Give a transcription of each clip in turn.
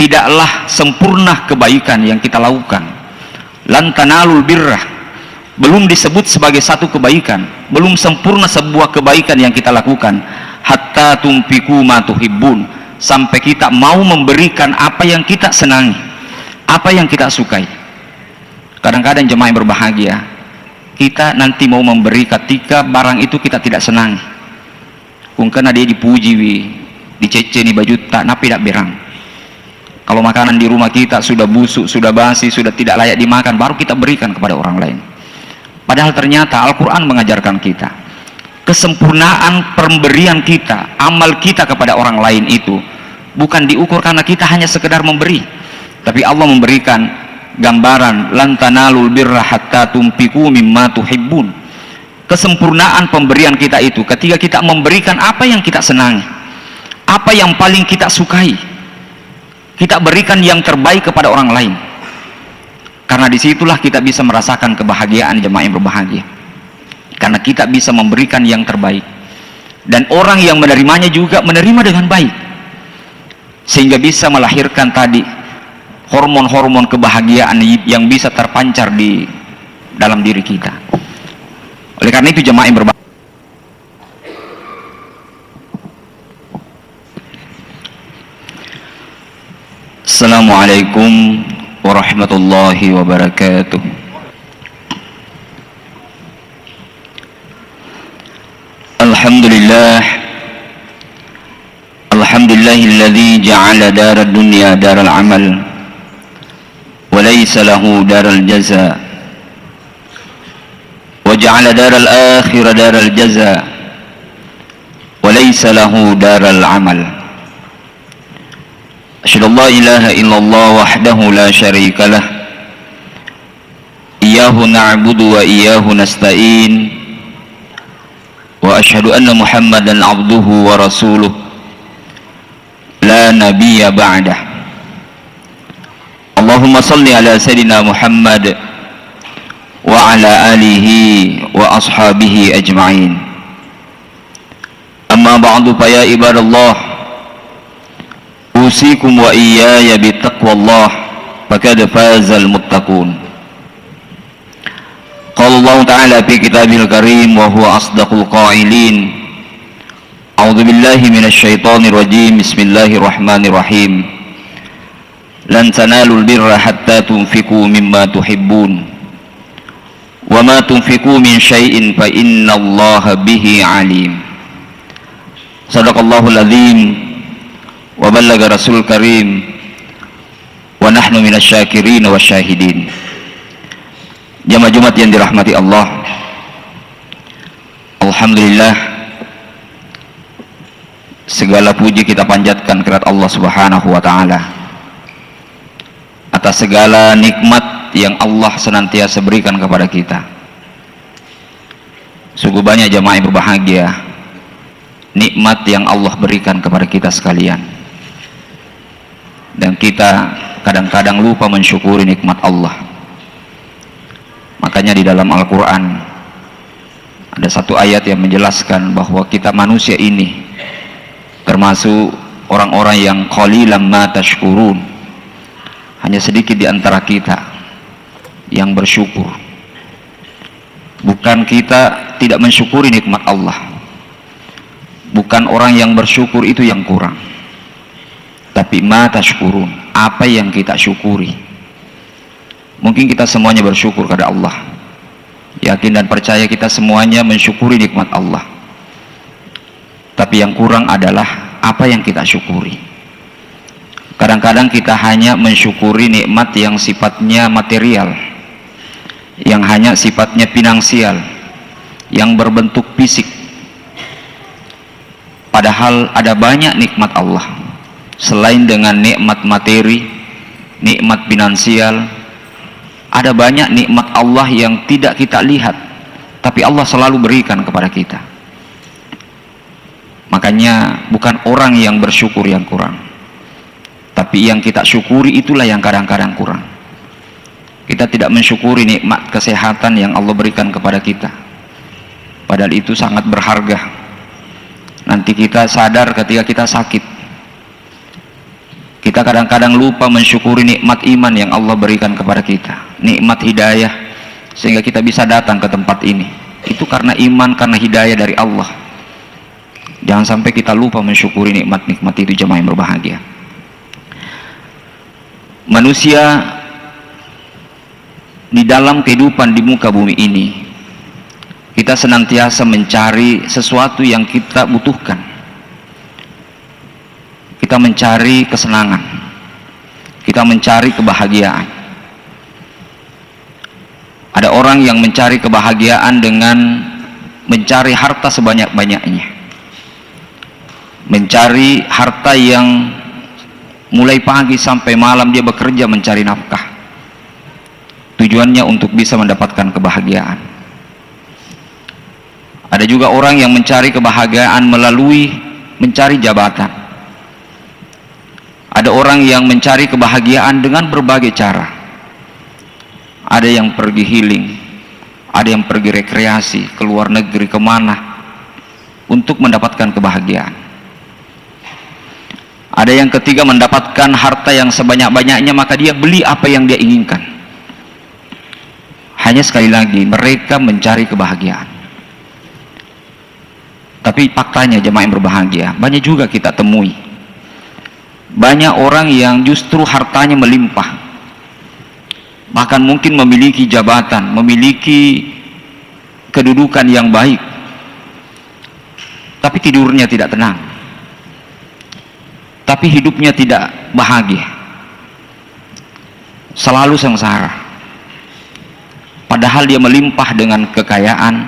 tidaklah sempurna kebaikan yang kita lakukan. Lan tanalul birrah, belum disebut sebagai satu kebaikan, belum sempurna sebuah kebaikan yang kita lakukan, hatta tumfiku ma tuhibbun, sampai kita mau memberikan apa yang kita senangi, apa yang kita sukai. Kadang-kadang jemaah yang berbahagia, kita nanti mau memberi ketika barang itu kita tidak senang. Karena dia dipuji, dicece nih baju tak napi tak berang. Kalau makanan di rumah kita sudah busuk, sudah basi, sudah tidak layak dimakan, baru kita berikan kepada orang lain. Padahal ternyata Al-Quran mengajarkan kita, kesempurnaan pemberian kita, amal kita kepada orang lain itu bukan diukur karena kita hanya sekedar memberi, tapi Allah memberikan gambaran, lan tanalul birra hatta tumfiku mimma tuhibbun. Kesempurnaan pemberian kita itu ketika kita memberikan apa yang kita senangi, apa yang paling kita sukai, kita berikan yang terbaik kepada orang lain. Karena disitulah kita bisa merasakan kebahagiaan jemaah yang berbahagia, karena kita bisa memberikan yang terbaik, dan orang yang menerimanya juga menerima dengan baik, sehingga bisa melahirkan tadi hormon-hormon kebahagiaan yang bisa terpancar di dalam diri kita. Oleh karena itu jemaah yang berbahagia, Assalamualaikum warahmatullahi wabarakatuh. Alhamdulillahilladzi ja'ala darad dunya daral amal wa laysa lahu daral jaza, wa ja'ala daral akhirah daral jaza wa laysa lahu daral amal. Asyhadu an la ilaha illallah wahdahu la syarika lah, iyyahu na'budu wa iyyahu nasta'in, wa asyhadu anna Muhammadan abduhu wa rasuluh la nabiyya ba'dah. Allahumma salli ala sayyidina Muhammad wa ala alihi wa ashabihi ajma'in. Amma ba'du, fa ya ibadallah, usikum wa iyaya bittaqwallah, faqad fazal muttaqun. Qala Allah ta'ala fi kitabil karim wa huwa asdaqul qailin. A'udzu billahi minasy syaithanir rajim. Bismillahirrahmanirrahim. Lan tanalul birra hatta tunfiqu mimma tuhibbun. Wa ma tunfiqu min syai'in fa innallaha bihi alim. Shadaqallahul azim wa ballaga rasul karim wa nahnu minasyakirin wasyahidin. Jamaah Jumat yang dirahmati Allah, alhamdulillah, segala puji kita panjatkan kepada Allah Subhanahu wa taala atas segala nikmat yang Allah senantiasa berikan kepada kita. Sungguh banyak jamaah yang berbahagia nikmat yang Allah berikan kepada kita sekalian, dan kita kadang-kadang lupa mensyukuri nikmat Allah. Makanya di dalam Al-Quran ada satu ayat yang menjelaskan bahwa kita manusia ini termasuk orang-orang yang qalilan ma tashkurun, hanya sedikit di antara kita yang bersyukur. Bukan kita tidak mensyukuri nikmat Allah, bukan orang yang bersyukur itu yang kurang, tapi ma tashkurun, apa yang kita syukuri. Mungkin kita semuanya bersyukur kepada Allah, yakin dan percaya kita semuanya mensyukuri nikmat Allah, tapi yang kurang adalah apa yang kita syukuri. Kadang-kadang kita hanya mensyukuri nikmat yang sifatnya material, yang hanya sifatnya finansial, yang berbentuk fisik. Padahal ada banyak nikmat Allah selain dengan nikmat materi, nikmat finansial. Ada banyak nikmat Allah yang tidak kita lihat, tapi Allah selalu berikan kepada kita. Makanya bukan orang yang bersyukur yang kurang, tapi yang kita syukuri itulah yang kadang-kadang kurang. Kita tidak mensyukuri nikmat kesehatan yang Allah berikan kepada kita, padahal itu sangat berharga. Nanti kita sadar ketika kita sakit, kita Kita kadang-kadang lupa mensyukuri nikmat iman yang Allah berikan kepada kita, nikmat hidayah, sehingga kita bisa datang ke tempat ini. Itu karena iman, karena hidayah dari Allah. Jangan sampai kita lupa mensyukuri nikmat-nikmat itu, jemaah yang berbahagia. Manusia di dalam kehidupan di muka bumi ini, kita senantiasa mencari sesuatu yang kita butuhkan. Kita mencari kesenangan, kita mencari kebahagiaan. Ada orang yang mencari kebahagiaan dengan mencari harta sebanyak-banyaknya, mencari harta yang mulai pagi sampai malam dia bekerja mencari nafkah, tujuannya untuk bisa mendapatkan kebahagiaan. Ada juga orang yang mencari kebahagiaan melalui mencari jabatan. Ada orang yang mencari kebahagiaan dengan berbagai cara. Ada yang pergi healing, ada yang pergi rekreasi, ke luar negeri, kemana, untuk mendapatkan kebahagiaan. Ada yang ketiga mendapatkan harta yang sebanyak-banyaknya, maka dia beli apa yang dia inginkan. Hanya sekali lagi, mereka mencari kebahagiaan. Tapi faktanya jemaah yang berbahagia, banyak juga kita temui. Banyak orang yang justru hartanya melimpah, bahkan mungkin memiliki jabatan, memiliki kedudukan yang baik, tapi tidurnya tidak tenang, tapi hidupnya tidak bahagia, selalu sengsara. Padahal dia melimpah dengan kekayaan,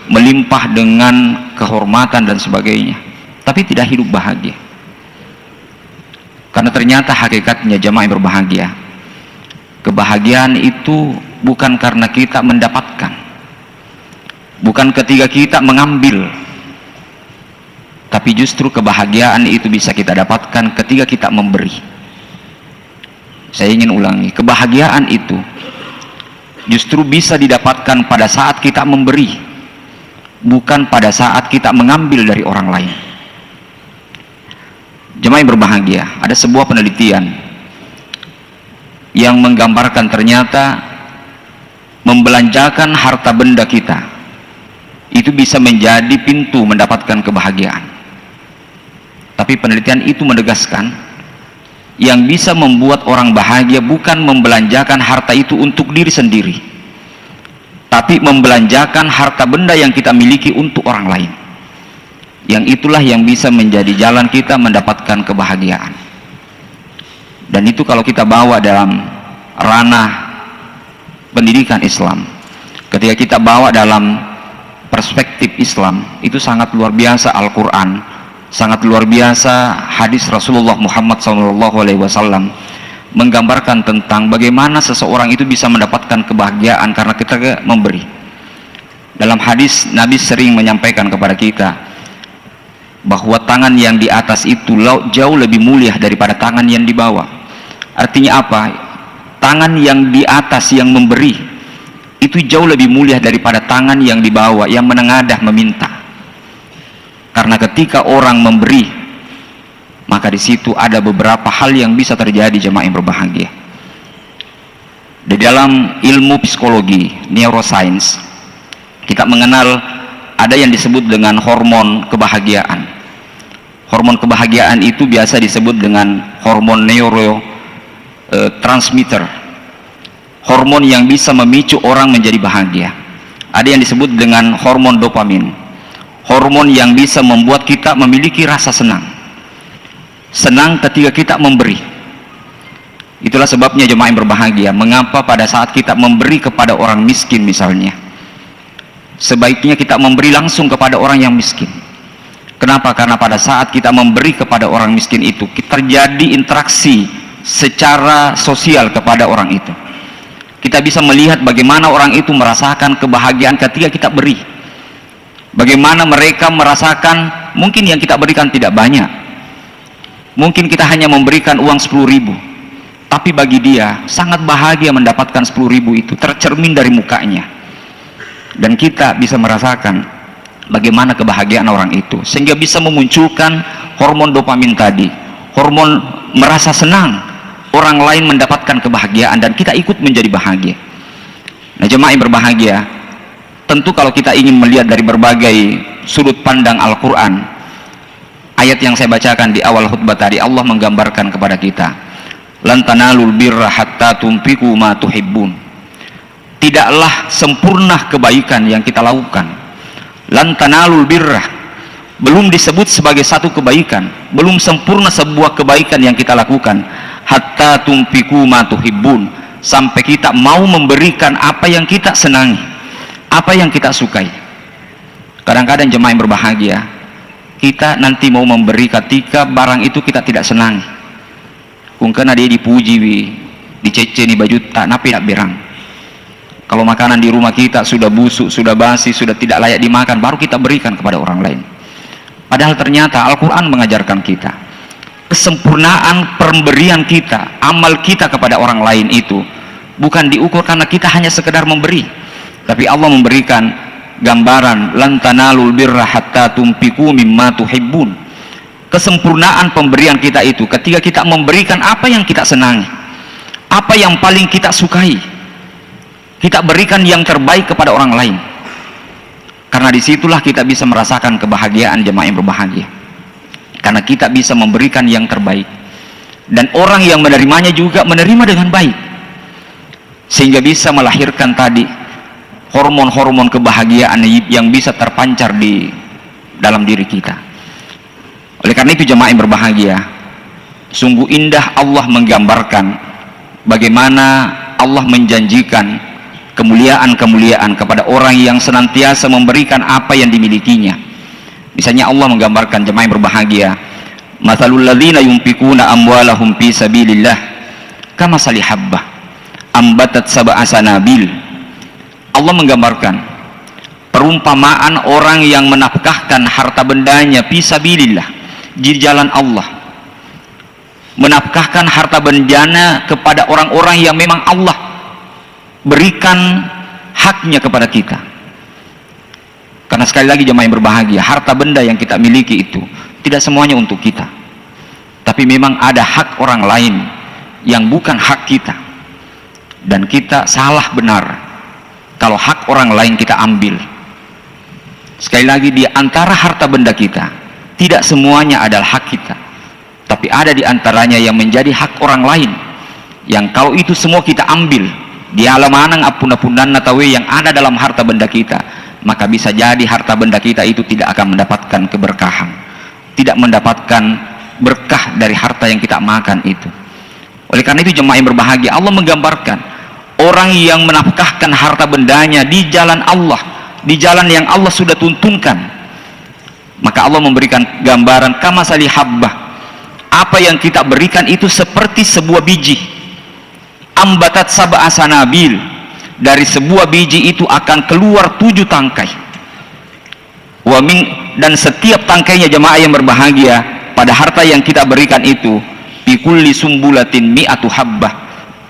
melimpah dengan kehormatan dan sebagainya, tapi tidak hidup bahagia. Karena ternyata hakikatnya jemaah yang berbahagia, kebahagiaan itu bukan karena kita mendapatkan, bukan ketika kita mengambil, tapi justru kebahagiaan itu bisa kita dapatkan ketika kita memberi. Saya ingin ulangi, kebahagiaan itu justru bisa didapatkan pada saat kita memberi, bukan pada saat kita mengambil dari orang lain. Jemaah yang berbahagia, ada sebuah penelitian yang menggambarkan ternyata membelanjakan harta benda kita itu bisa menjadi pintu mendapatkan kebahagiaan. Tapi penelitian itu menegaskan yang bisa membuat orang bahagia bukan membelanjakan harta itu untuk diri sendiri, tapi membelanjakan harta benda yang kita miliki untuk orang lain. Yang itulah yang bisa menjadi jalan kita mendapatkan kebahagiaan. Dan itu kalau kita bawa dalam ranah pendidikan Islam, ketika kita bawa dalam perspektif Islam, itu sangat luar biasa Al-Quran, sangat luar biasa hadis Rasulullah Muhammad SAW menggambarkan tentang bagaimana seseorang itu bisa mendapatkan kebahagiaan karena kita memberi. Dalam hadis Nabi sering menyampaikan kepada kita bahwa tangan yang di atas itu jauh lebih mulia daripada tangan yang di bawah. Artinya apa? Tangan yang di atas yang memberi itu jauh lebih mulia daripada tangan yang di bawah yang menengadah meminta. Karena ketika orang memberi, maka di situ ada beberapa hal yang bisa terjadi jemaah yang berbahagia. Di dalam ilmu psikologi, neuroscience, kita mengenal ada yang disebut dengan hormon kebahagiaan. Hormon kebahagiaan itu biasa disebut dengan hormon neurotransmitter, hormon yang bisa memicu orang menjadi bahagia. Ada yang disebut dengan hormon dopamin, hormon yang bisa membuat kita memiliki rasa senang ketika kita memberi. Itulah sebabnya jemaah yang berbahagia, mengapa pada saat kita memberi kepada orang miskin misalnya, sebaiknya kita memberi langsung kepada orang yang miskin. Kenapa? Karena pada saat kita memberi kepada orang miskin itu, terjadi interaksi secara sosial kepada orang itu. Kita bisa melihat bagaimana orang itu merasakan kebahagiaan ketika kita beri. Bagaimana mereka merasakan, mungkin yang kita berikan tidak banyak, mungkin kita hanya memberikan uang 10.000, tapi bagi dia sangat bahagia mendapatkan 10.000 itu tercermin dari mukanya. Dan kita bisa merasakan bagaimana kebahagiaan orang itu, sehingga bisa memunculkan hormon dopamin tadi, hormon merasa senang orang lain mendapatkan kebahagiaan dan kita ikut menjadi bahagia. Nah jemaah yang berbahagia, tentu kalau kita ingin melihat dari berbagai sudut pandang Al-Quran, ayat yang saya bacakan di awal khutbah tadi, Allah menggambarkan kepada kita, lan tanalul birra hatta tunfiqu ma tuhibbun. Tidaklah sempurna kebaikan yang kita lakukan. Lan tanalul birra, belum disebut sebagai satu kebaikan, belum sempurna sebuah kebaikan yang kita lakukan, hatta tunfiqu ma tuhibbun, sampai kita mau memberikan apa yang kita senangi, apa yang kita sukai. Kadang-kadang jemaah yang berbahagia, kita nanti mau memberi ketika barang itu kita tidak senang. Kungkena dia dipuji, dicece nih baju tak napi tak berang. Kalau makanan di rumah kita sudah busuk, sudah basi, sudah tidak layak dimakan, baru kita berikan kepada orang lain. Padahal ternyata Al-Quran mengajarkan kita, kesempurnaan pemberian kita, amal kita kepada orang lain itu bukan diukur karena kita hanya sekedar memberi, tapi Allah memberikan gambaran, lan tanalul birra hatta tunfiqu mimma tuhibbun. Kesempurnaan pemberian kita itu ketika kita memberikan apa yang kita senangi, apa yang paling kita sukai, kita berikan yang terbaik kepada orang lain. Karena disitulah kita bisa merasakan kebahagiaan jemaah yang berbahagia, karena kita bisa memberikan yang terbaik dan orang yang menerimanya juga menerima dengan baik, sehingga bisa melahirkan tadi hormon-hormon kebahagiaan yang bisa terpancar di dalam diri kita. Oleh karena itu jemaah yang berbahagia, sungguh indah Allah menggambarkan bagaimana Allah menjanjikan kemuliaan-kemuliaan kepada orang yang senantiasa memberikan apa yang dimilikinya. Misalnya Allah menggambarkan jemaah yang berbahagia, mathalul ladzina yunfikuna amwalahum fi sabilillah kamathali habbah ambatat sab'a sanabil. Allah menggambarkan perumpamaan orang yang menafkahkan harta bendanya fi sabilillah, di jalan Allah, menafkahkan harta bendanya kepada orang-orang yang memang Allah berikan haknya kepada kita. Karena sekali lagi jemaah yang berbahagia, harta benda yang kita miliki itu tidak semuanya untuk kita, tapi memang ada hak orang lain yang bukan hak kita, dan kita salah benar kalau hak orang lain kita ambil. Sekali lagi, di antara harta benda kita tidak semuanya adalah hak kita, tapi ada di antaranya yang menjadi hak orang lain, yang kalau itu semua kita ambil di alamanang apun-apunan natawe yang ada dalam harta benda kita, maka bisa jadi harta benda kita itu tidak akan mendapatkan keberkahan, tidak mendapatkan berkah dari harta yang kita makan itu. Oleh karena itu jemaah yang berbahagia, Allah menggambarkan orang yang menafkahkan harta bendanya di jalan Allah, di jalan yang Allah sudah tuntunkan, maka Allah memberikan gambaran kamathali habbah, apa yang kita berikan itu seperti sebuah biji, ambatat sab'a sanabil, dari sebuah biji itu akan keluar 7 tangkai. Dan setiap tangkainya jemaah yang berbahagia pada harta yang kita berikan itu, bi kulli sumbulatin mi'atu habbah,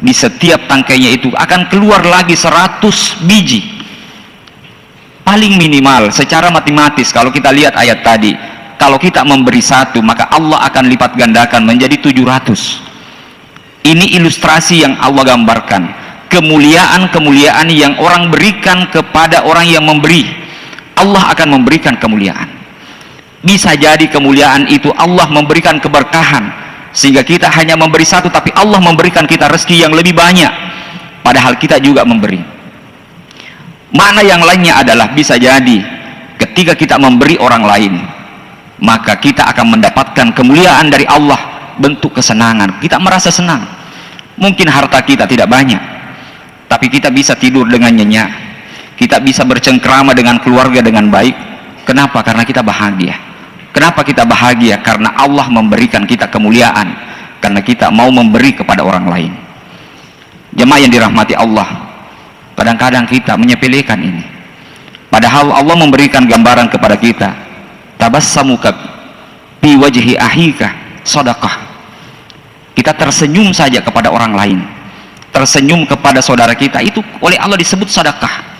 di setiap tangkainya itu akan keluar lagi 100 biji. Paling minimal secara matematis, kalau kita lihat ayat tadi, kalau kita memberi 1, maka Allah akan lipat gandakan menjadi 700. Ini ilustrasi yang Allah gambarkan, kemuliaan-kemuliaan yang orang berikan kepada orang yang memberi. Allah akan memberikan kemuliaan. Bisa jadi kemuliaan itu Allah memberikan keberkahan, sehingga kita hanya memberi 1, tapi Allah memberikan kita rezeki yang lebih banyak, padahal kita juga memberi. Makna yang lainnya adalah bisa jadi ketika kita memberi orang lain, maka kita akan mendapatkan kemuliaan dari Allah, bentuk kesenangan. Kita merasa senang. Mungkin harta kita tidak banyak, tapi kita bisa tidur dengan nyenyak, kita bisa bercengkrama dengan keluarga dengan baik. Kenapa? Karena kita bahagia. Kenapa kita bahagia? Karena Allah memberikan kita kemuliaan, karena kita mau memberi kepada orang lain. Jemaah yang dirahmati Allah, kadang-kadang kita menyepelekan ini, padahal Allah memberikan gambaran kepada kita, tabassamuka fi wajhi ahika shadaqah. Kita tersenyum saja kepada orang lain, tersenyum kepada saudara kita, itu oleh Allah disebut sedekah.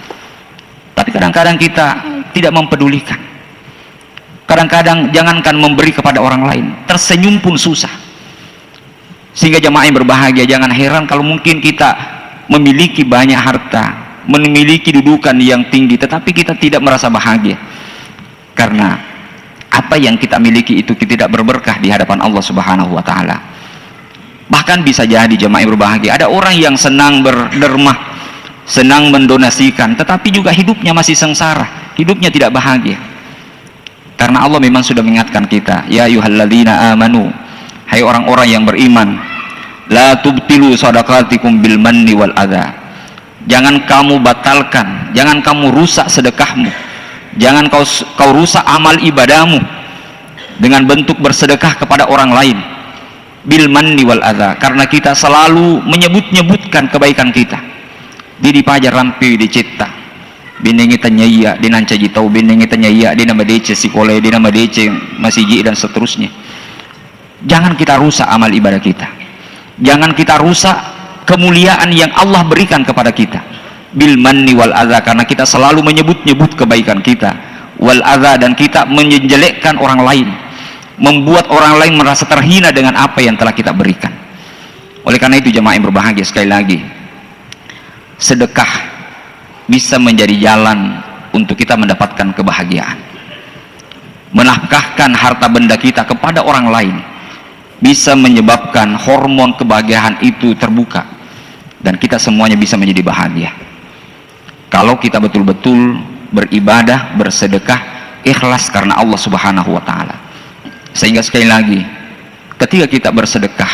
Tapi kadang-kadang kita tidak mempedulikan. Kadang-kadang jangankan memberi kepada orang lain, tersenyum pun susah. Sehingga jamaah yang berbahagia, jangan heran kalau mungkin kita memiliki banyak harta, memiliki dudukan yang tinggi, tetapi kita tidak merasa bahagia, karena apa yang kita miliki itu tidak berberkah di hadapan Allah Subhanahu wa Ta'ala. Bahkan bisa jadi jamaah yang berbahagia, ada orang yang senang berdermah, senang mendonasikan, tetapi juga hidupnya masih sengsara, hidupnya tidak bahagia. Karena Allah memang sudah mengingatkan kita, ya ayyuhalladzina amanu, hai orang-orang yang beriman, la tubtilu shadaqatikum bil manni wal adha, jangan kamu batalkan, jangan kamu rusak sedekahmu, jangan kau rusak amal ibadahmu dengan bentuk bersedekah kepada orang lain, bil manni wal adha, karena kita selalu menyebut-nyebutkan kebaikan kita. Di pajar rampi dicipta binengi tanyaya dinanca jitau binengi tanyaya di nama DC sikole di nama DC masiji dan seterusnya. Jangan kita rusak amal ibadah kita, jangan kita rusak kemuliaan yang Allah berikan kepada kita, bil manni wal adha, karena kita selalu menyebut-nyebut kebaikan kita, wal adha, dan kita menjelekkan orang lain, membuat orang lain merasa terhina dengan apa yang telah kita berikan. Oleh karena itu jemaah yang berbahagia, sekali lagi, sedekah bisa menjadi jalan untuk kita mendapatkan kebahagiaan. Menafkahkan harta benda kita kepada orang lain bisa menyebabkan hormon kebahagiaan itu terbuka, dan kita semuanya bisa menjadi bahagia kalau kita betul-betul beribadah, bersedekah ikhlas karena Allah Subhanahu wa Ta'ala. Sehingga sekali lagi, ketika kita bersedekah,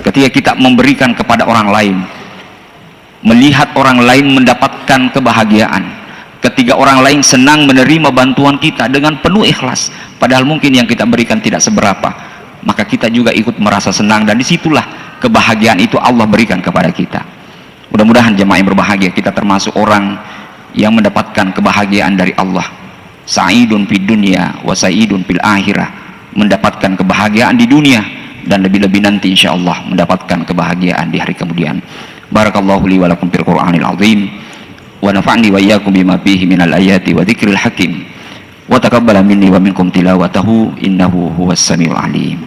ketika kita memberikan kepada orang lain, melihat orang lain mendapatkan kebahagiaan, ketika orang lain senang menerima bantuan kita dengan penuh ikhlas, padahal mungkin yang kita berikan tidak seberapa, maka kita juga ikut merasa senang, dan disitulah kebahagiaan itu Allah berikan kepada kita. Mudah-mudahan jemaah yang berbahagia, kita termasuk orang yang mendapatkan kebahagiaan dari Allah. Sa'idun fid dunya wa sa'idun fil akhirah, mendapatkan kebahagiaan di dunia dan lebih-lebih nanti insyaallah mendapatkan kebahagiaan di hari kemudian. Barakallahu li wa lakum fil Qur'anil azim wa nafa'ni wa iyyakum bima fihi minal ayati wa dzikril hakim wa taqabbala minni wa minkum tilawatahu innahu huwas samiul alim.